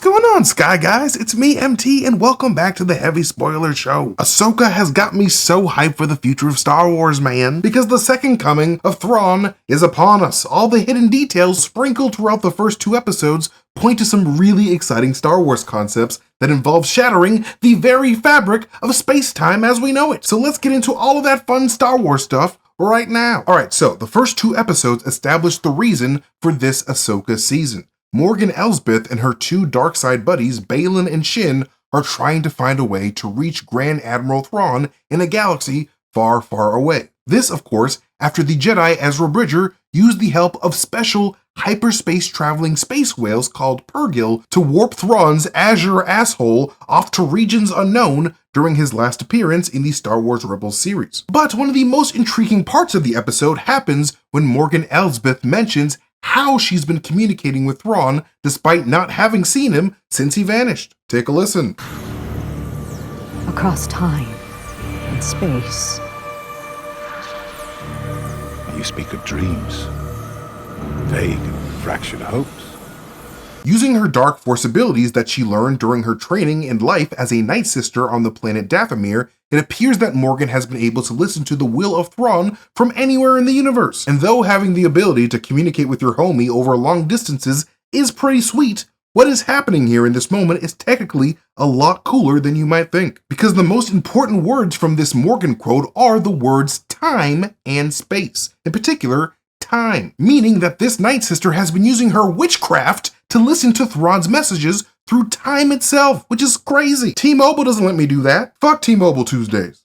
going on, Sky Guys? It's me, MT, and welcome back to the Heavy Spoiler Show. Ahsoka has got me so hyped for the future of Star Wars, man, because the second coming of Thrawn is upon us. All the hidden details sprinkled throughout the first two episodes point to some really exciting Star Wars concepts that involve shattering the very fabric of space-time as we know it. So let's get into all of that fun Star Wars stuff right now. Alright, so the first two episodes establish the reason for this Ahsoka season. Morgan Elsbeth and her two dark side buddies, Baylan and Shin, are trying to find a way to reach Grand Admiral Thrawn in a galaxy far, far away. This, of course, after the Jedi Ezra Bridger used the help of special hyperspace traveling space whales called Purrgil to warp Thrawn's azure asshole off to regions unknown during his last appearance in the Star Wars Rebels series. But one of the most intriguing parts of the episode happens when Morgan Elsbeth mentions how she's been communicating with Thrawn despite not having seen him since he vanished. Take a listen. Across time and space. You speak of dreams, vague and fractured hopes. Using her dark force abilities that she learned during her training and life as a Night Sister on the planet Dathomir, it appears that Morgan has been able to listen to the will of Thrawn from anywhere in the universe. And though having the ability to communicate with your homie over long distances is pretty sweet, what is happening here in this moment is technically a lot cooler than you might think. Because the most important words from this Morgan quote are the words time and space. In particular, time, meaning that this Night Sister has been using her witchcraft to listen to Thrawn's messages through time itself, which is crazy. T-Mobile doesn't let me do that. Fuck T-Mobile Tuesdays.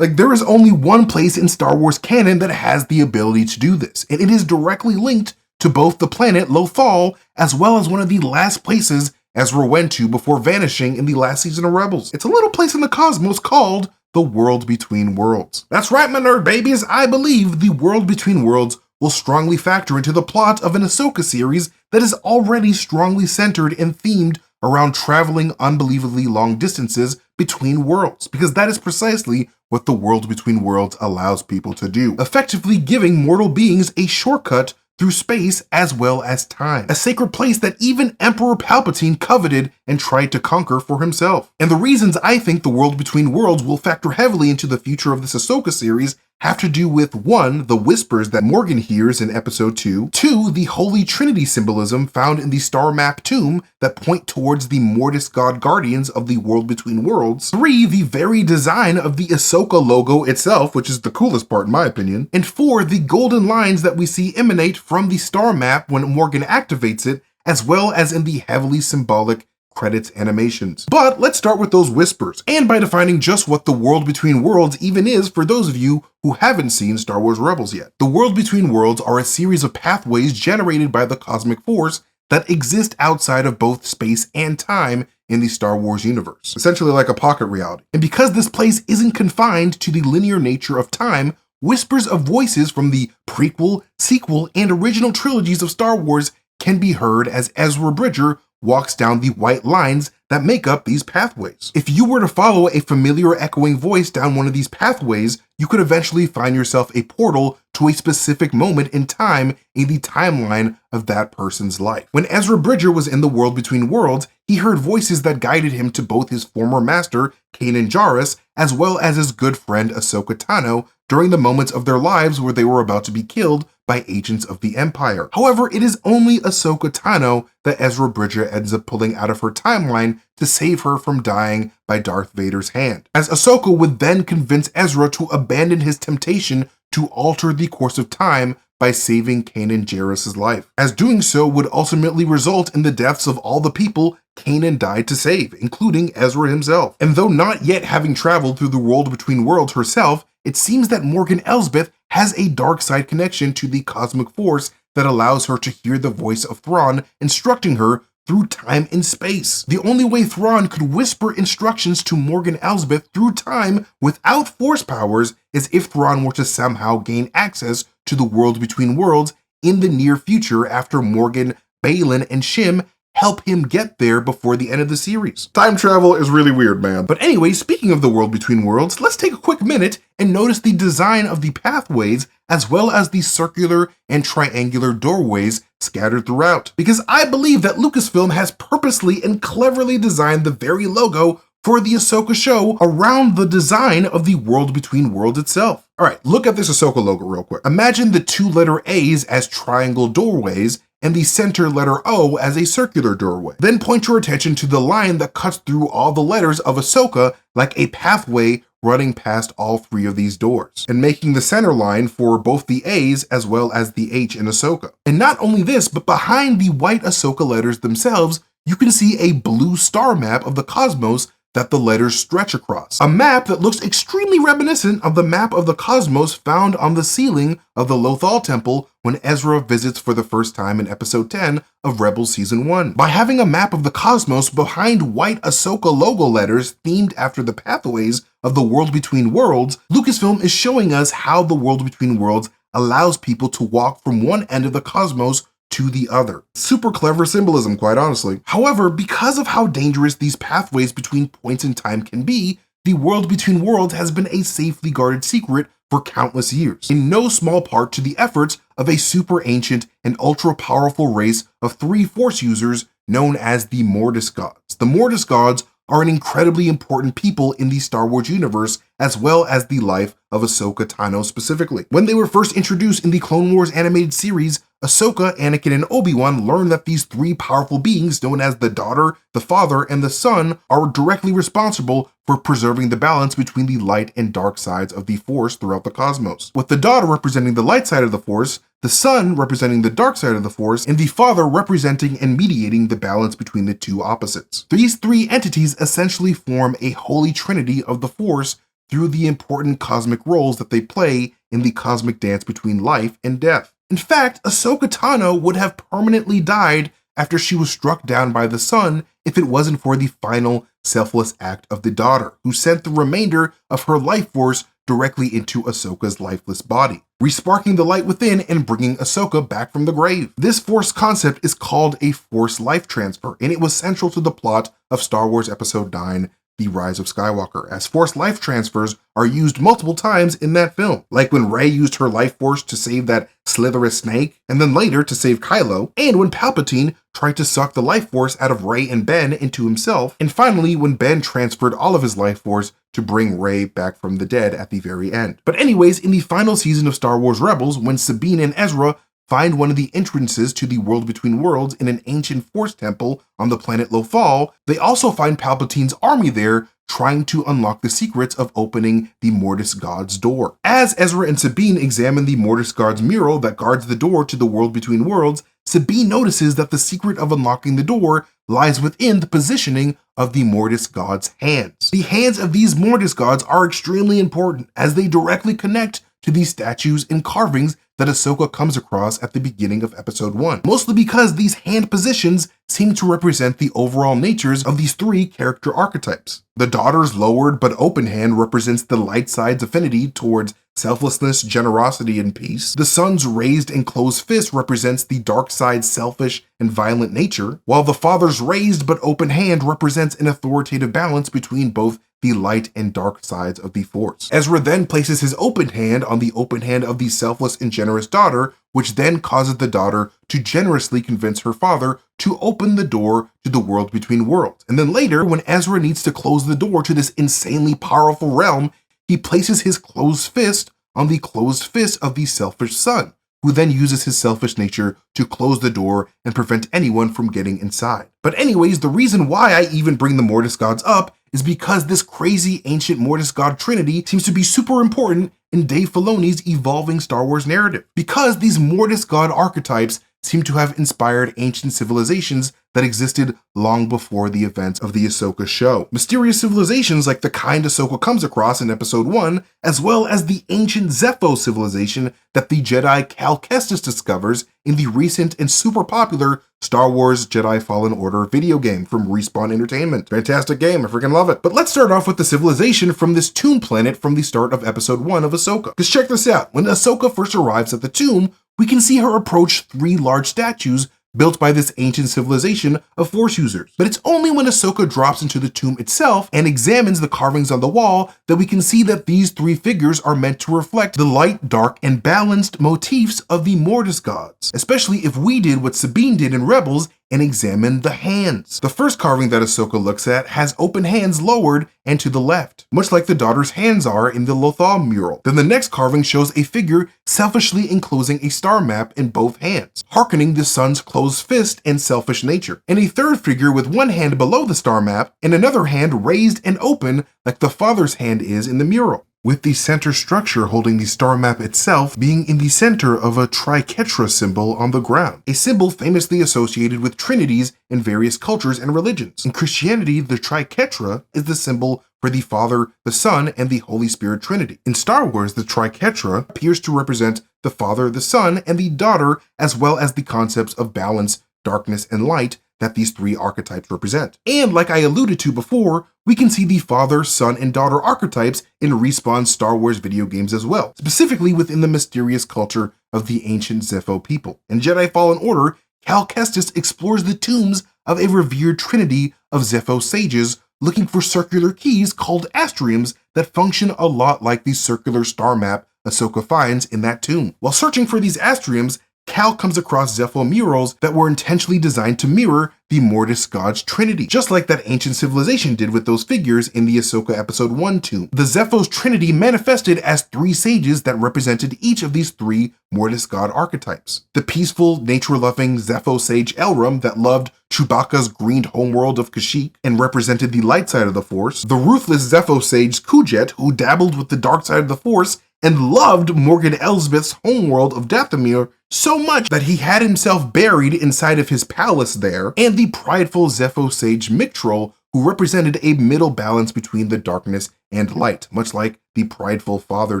Like, there is only one place in Star Wars canon that has the ability to do this, and it is directly linked to both the planet Lothal as well as one of the last places Ezra went to before vanishing in the last season of Rebels. It's a little place in the cosmos called the World Between Worlds. That's right, my nerd babies. I believe the World Between Worlds will strongly factor into the plot of an Ahsoka series that is already strongly centered and themed around traveling unbelievably long distances between worlds, because that is precisely what the World Between Worlds allows people to do, effectively giving mortal beings a shortcut through space as well as time, a sacred place that even Emperor Palpatine coveted and tried to conquer for himself. And the reasons I think the World Between Worlds will factor heavily into the future of this Ahsoka series have to do with 1, the whispers that Morgan hears in episode 2, 2, the Holy Trinity symbolism found in the star map tomb that point towards the Mortis god guardians of the World Between Worlds, 3, the very design of the Ahsoka logo itself, which is the coolest part in my opinion, and 4, the golden lines that we see emanate from the star map when Morgan activates it, as well as in the heavily symbolic credits animations. But let's start with those whispers, and by defining just what the World Between Worlds even is for those of you who haven't seen Star Wars Rebels yet. The World Between Worlds are a series of pathways generated by the cosmic force that exist outside of both space and time in the Star Wars universe, essentially like a pocket reality. And because this place isn't confined to the linear nature of time, whispers of voices from the prequel, sequel, and original trilogies of Star Wars can be heard as Ezra Bridger walks down the white lines that make up these pathways. If you were to follow a familiar echoing voice down one of these pathways, you could eventually find yourself a portal to a specific moment in time in the timeline of that person's life. When Ezra Bridger was in the World Between Worlds, he heard voices that guided him to both his former master, Kanan Jarrus, as well as his good friend Ahsoka Tano during the moments of their lives where they were about to be killed by agents of the Empire. However, it is only Ahsoka Tano that Ezra Bridger ends up pulling out of her timeline to save her from dying by Darth Vader's hand, as Ahsoka would then convince Ezra to abandon his temptation to alter the course of time by saving Kanan Jarrus' life, as doing so would ultimately result in the deaths of all the people Kanan died to save, including Ezra himself. And though not yet having traveled through the World Between Worlds herself, it seems that Morgan Elsbeth has a dark side connection to the cosmic force that allows her to hear the voice of Thrawn instructing her through time and space. The only way Thrawn could whisper instructions to Morgan Elsbeth through time without force powers is if Thrawn were to somehow gain access to the World Between Worlds in the near future after Morgan, Baylan, and Shin help him get there before the end of the series. Time travel is really weird, man. But anyway, speaking of the world between worlds, let's take a quick minute and notice the design of the pathways as well as the circular and triangular doorways scattered throughout. Because I believe that Lucasfilm has purposely and cleverly designed the very logo for the Ahsoka show around the design of the world between worlds itself. All right, look at this Ahsoka logo real quick. Imagine the two letter A's as triangle doorways and the center letter O as a circular doorway. Then point your attention to the line that cuts through all the letters of Ahsoka like a pathway running past all three of these doors, and making the center line for both the A's as well as the H in Ahsoka. And not only this, but behind the white Ahsoka letters themselves, you can see a blue star map of the cosmos that the letters stretch across. A map that looks extremely reminiscent of the map of the cosmos found on the ceiling of the Lothal Temple when Ezra visits for the first time in episode 10 of Rebels Season 1. By having a map of the cosmos behind white Ahsoka logo letters themed after the pathways of the world between worlds, Lucasfilm is showing us how the world between worlds allows people to walk from one end of the cosmos to the other. Super clever symbolism, quite honestly. However, because of how dangerous these pathways between points in time can be, the world between worlds has been a safely guarded secret for countless years, in no small part to the efforts of a super ancient and ultra powerful race of 3 Force users known as the Mortis Gods. The Mortis Gods are an incredibly important people in the Star Wars universe, as well as the life of Ahsoka Tano specifically. When they were first introduced in the Clone Wars animated series, Ahsoka, Anakin, and Obi-Wan learned that these 3 powerful beings known as the Daughter, the Father, and the Son are directly responsible for preserving the balance between the light and dark sides of the Force throughout the cosmos, with the Daughter representing the light side of the Force, the Son representing the dark side of the Force, and the Father representing and mediating the balance between the two opposites. These 3 entities essentially form a holy trinity of the Force through the important cosmic roles that they play in the cosmic dance between life and death. In fact, Ahsoka Tano would have permanently died after she was struck down by the Son if it wasn't for the final selfless act of the Daughter, who sent the remainder of her life force directly into Ahsoka's lifeless body, resparking the light within and bringing Ahsoka back from the grave. This Force concept is called a Force life transfer, and it was central to the plot of Star Wars Episode 9, The Rise of Skywalker, as Force life transfers are used multiple times in that film, like when Rey used her life force to save that slitherous snake, and then later to save Kylo, and when Palpatine tried to suck the life force out of Rey and Ben into himself, and finally when Ben transferred all of his life force to bring Rey back from the dead at the very end. But anyways, in the final season of Star Wars Rebels, when Sabine and Ezra find one of the entrances to the world between worlds in an ancient Force temple on the planet Lothal, they also find Palpatine's army there trying to unlock the secrets of opening the Mortis God's door. As Ezra and Sabine examine the Mortis God's mural that guards the door to the world between worlds, Sabine notices that the secret of unlocking the door lies within the positioning of the Mortis God's hands. The hands of these Mortis Gods are extremely important as they directly connect to these statues and carvings that Ahsoka comes across at the beginning of episode 1, mostly because these hand positions seem to represent the overall natures of these 3 character archetypes. The Daughter's lowered but open hand represents the light side's affinity towards selflessness, generosity, and peace. The Son's raised and closed fist represents the dark side's selfish and violent nature, while the Father's raised but open hand represents an authoritative balance between both the light and dark sides of the Force. Ezra then places his open hand on the open hand of the selfless and generous Daughter, which then causes the Daughter to generously convince her father to open the door to the world between worlds. And then later, when Ezra needs to close the door to this insanely powerful realm, he places his closed fist on the closed fist of the selfish Son, who then uses his selfish nature to close the door and prevent anyone from getting inside. But anyways, the reason why I even bring the Mortis Gods up is because this crazy ancient Mortis God trinity seems to be super important in Dave Filoni's evolving Star Wars narrative, because these Mortis God archetypes seem to have inspired ancient civilizations that existed long before the events of the Ahsoka show. Mysterious civilizations like the kind Ahsoka comes across in episode 1, as well as the ancient Zeffo civilization that the Jedi Cal Kestis discovers in the recent and super popular Star Wars Jedi Fallen Order video game from Respawn Entertainment. Fantastic game, I freaking love it. But let's start off with the civilization from this tomb planet from the start of episode 1 of Ahsoka. Because check this out, when Ahsoka first arrives at the tomb, we can see her approach 3 large statues built by this ancient civilization of Force users. But it's only when Ahsoka drops into the tomb itself and examines the carvings on the wall that we can see that these three figures are meant to reflect the light, dark, and balanced motifs of the Mortis gods, especially if we did what Sabine did in Rebels and examine the hands. The first carving that Ahsoka looks at has open hands lowered and to the left, much like the daughter's hands are in the Lothal mural. Then the next carving shows a figure selfishly enclosing a star map in both hands, hearkening the sun's closed fist and selfish nature. And a third figure with one hand below the star map and another hand raised and open like the father's hand is in the mural, with the center structure holding the star map itself being in the center of a triquetra symbol on the ground, a symbol famously associated with trinities in various cultures and religions. In Christianity, the triquetra is the symbol for the Father, the Son, and the Holy Spirit Trinity. In Star Wars, the triquetra appears to represent the Father, the Son, and the Daughter, as well as the concepts of balance, darkness, and light that these three archetypes represent. And like I alluded to before, we can see the father, son, and daughter archetypes in Respawn's Star Wars video games as well, specifically within the mysterious culture of the ancient Zeffo people. In Jedi Fallen Order, Cal Kestis explores the tombs of a revered trinity of Zeffo sages looking for circular keys called astriums that function a lot like the circular star map Ahsoka finds in that tomb. While searching for these astriums, Cal comes across Zeffo murals that were intentionally designed to mirror the Mortis God's Trinity, just like that ancient civilization did with those figures in the Ahsoka Episode 1 tomb. The Zeffo's Trinity manifested as three sages that represented each of these three Mortis God archetypes. The peaceful, nature-loving Zeffo sage Elram that loved Chewbacca's greened homeworld of Kashyyyk and represented the light side of the Force. The ruthless Zeffo sage Kujet, who dabbled with the dark side of the Force and loved Morgan Elsbeth's homeworld of Dathomir so much that he had himself buried inside of his palace there, and the prideful Zeffo sage Mictrol, who represented a middle balance between the darkness and light, much like the prideful father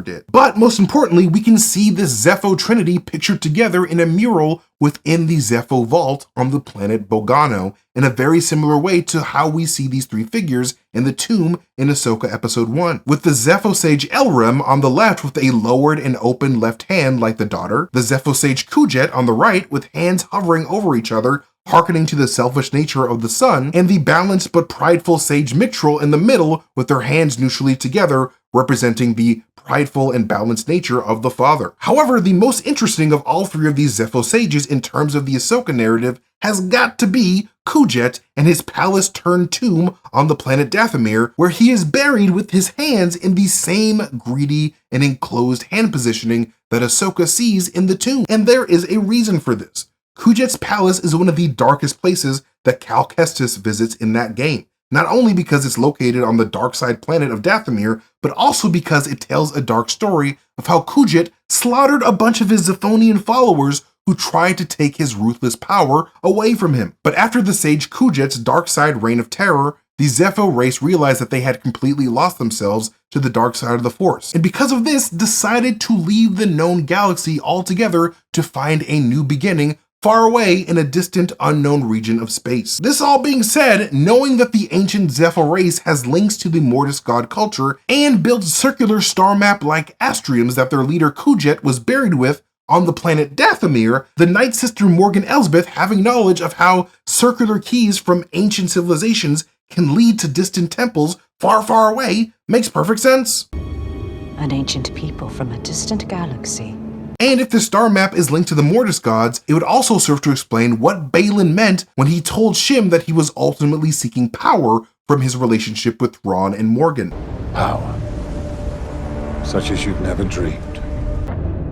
did. But most importantly, we can see this Zeffo Trinity pictured together in a mural within the Zeffo vault on the planet Bogano, in a very similar way to how we see these three figures in the tomb in Ahsoka Episode 1. With the Zeffo sage Elram on the left with a lowered and open left hand like the daughter, the Zeffo sage Kujet on the right with hands hovering over each other, hearkening to the selfish nature of the son, and the balanced but prideful sage Mictrol in the middle with their hands neutrally together, representing the prideful and balanced nature of the father. However, the most interesting of all three of these Zeffo sages in terms of the Ahsoka narrative has got to be Kujet and his palace-turned-tomb on the planet Dathomir, where he is buried with his hands in the same greedy and enclosed hand positioning that Ahsoka sees in the tomb. And there is a reason for this. Kujet's palace is one of the darkest places that Cal Kestis visits in that game, not only because it's located on the dark side planet of Dathomir, but also because it tells a dark story of how Kujet slaughtered a bunch of his Zephonian followers who tried to take his ruthless power away from him. But after the sage Kujet's dark side reign of terror, the Zeffo race realized that they had completely lost themselves to the dark side of the Force, and because of this, decided to leave the known galaxy altogether to find a new beginning far away in a distant, unknown region of space. This all being said, knowing that the ancient Zeffo race has links to the Mortis God culture and builds circular star map-like astriums that their leader Kujet was buried with on the planet Dathomir, the Night Sister Morgan Elsbeth, having knowledge of how circular keys from ancient civilizations can lead to distant temples far, far away, makes perfect sense. An ancient people from a distant galaxy. And if the star map is linked to the Mortis gods, it would also serve to explain what Baylan meant when he told Shim that he was ultimately seeking power from his relationship with Thrawn and Morgan. Power. Such as you've never dreamed.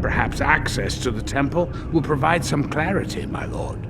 Perhaps access to the temple will provide some clarity, my lord.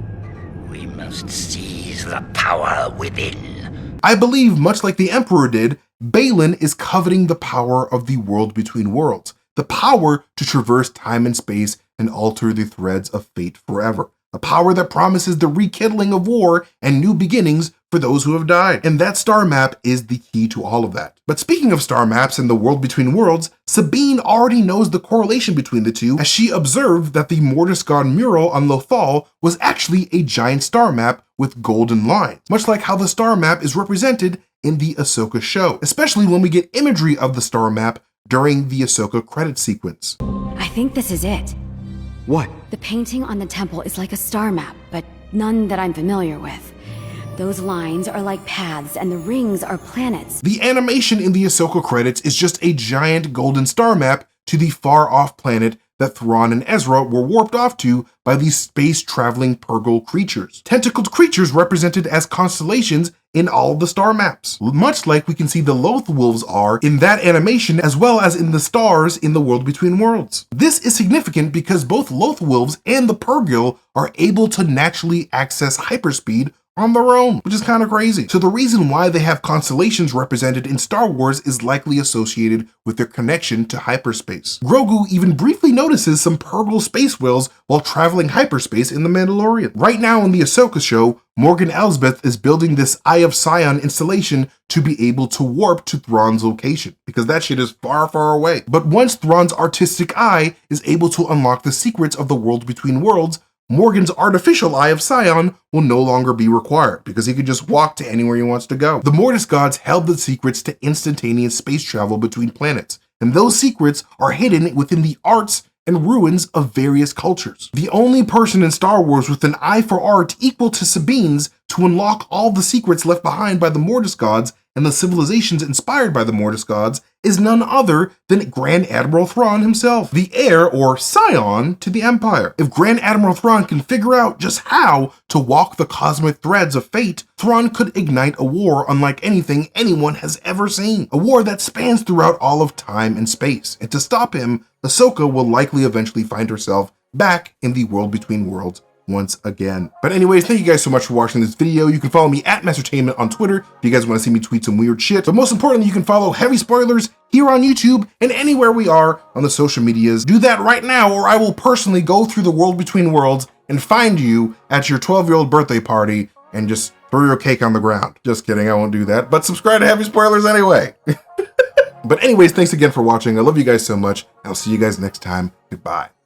We must seize the power within. I believe, much like the Emperor did, Baylan is coveting the power of the world between worlds, the power to traverse time and space and alter the threads of fate forever. A power that promises the rekindling of war and new beginnings for those who have died. And that star map is the key to all of that. But speaking of star maps and the world between worlds, Sabine already knows the correlation between the two, as she observed that the Mortis God mural on Lothal was actually a giant star map with golden lines, much like how the star map is represented in the Ahsoka show, especially when we get imagery of the star map during the Ahsoka credit sequence. I think this is it. What? The painting on the temple is like a star map, but None that I'm familiar with. Those lines are like paths and the rings are planets. The animation in the Ahsoka credits is just a giant golden star map to the far-off planet that Thrawn and Ezra were warped off to by these space-traveling Purgle creatures. Tentacled creatures represented as constellations in all the star maps, much like we can see the Loth Wolves are in that animation as well as in the stars in the World Between Worlds. This is significant because both Loth Wolves and the Purgle are able to naturally access hyperspeed on their own, which is kind of crazy. So the reason why they have constellations represented in Star Wars is likely associated with their connection to hyperspace. Grogu even briefly notices some Purgle space whales while traveling hyperspace in The Mandalorian. Right now in the Ahsoka show, Morgan Elsbeth is building this Eye of Sion installation to be able to warp to Thrawn's location, because that shit is far, far away. But once Thrawn's artistic eye is able to unlock the secrets of the World Between Worlds, Morgan's artificial Eye of Sion will no longer be required because he can just walk to anywhere he wants to go. The Mortis gods held the secrets to instantaneous space travel between planets, and those secrets are hidden within the arts and ruins of various cultures. The only person in Star Wars with an eye for art equal to Sabine's to unlock all the secrets left behind by the Mortis gods and the civilizations inspired by the Mortis gods is none other than Grand Admiral Thrawn himself, the heir or scion to the Empire. If Grand Admiral Thrawn can figure out just how to walk the cosmic threads of fate, Thrawn could ignite a war unlike anything anyone has ever seen. A war that spans throughout all of time and space. And to stop him, Ahsoka will likely eventually find herself back in the World Between Worlds once again. But anyways, thank you guys so much for watching this video. You can follow me at Messertainment on Twitter if you guys want to see me tweet some weird shit. But most importantly, you can follow Heavy Spoilers here on YouTube and anywhere we are on the social medias. Do that right now, or I will personally go through the World Between Worlds and find you at your 12-year-old birthday party and just throw your cake on the ground. Just kidding, I won't do that. But subscribe to Heavy Spoilers anyway. But anyways, thanks again for watching. I love you guys so much. I'll see you guys next time. Goodbye.